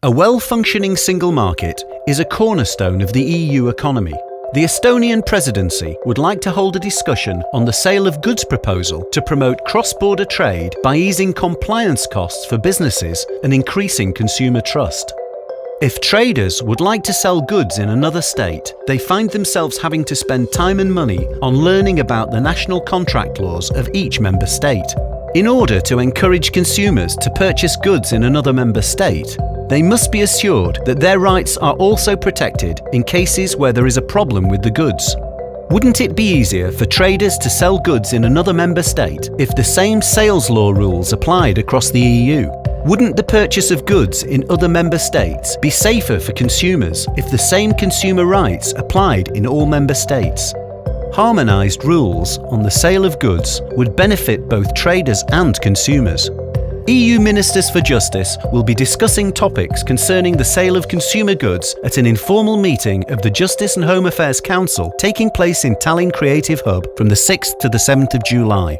A well-functioning single market is a cornerstone of the EU economy. The Estonian presidency would like to hold a discussion on the sale of goods proposal to promote cross-border trade by easing compliance costs for businesses and increasing consumer trust. If traders would like to sell goods in another state, they find themselves having to spend time and money on learning about the national contract laws of each member state. In order to encourage consumers to purchase goods in another member state, they must be assured that their rights are also protected in cases where there is a problem with the goods. Wouldn't it be easier for traders to sell goods in another member state if the same sales law rules applied across the EU? Wouldn't the purchase of goods in other member states be safer for consumers if the same consumer rights applied in all member states? Harmonised rules on the sale of goods would benefit both traders and consumers. EU Ministers for Justice will be discussing topics concerning the sale of consumer goods at an informal meeting of the Justice and Home Affairs Council taking place in Tallinn Creative Hub from the 6th to the 7th of July.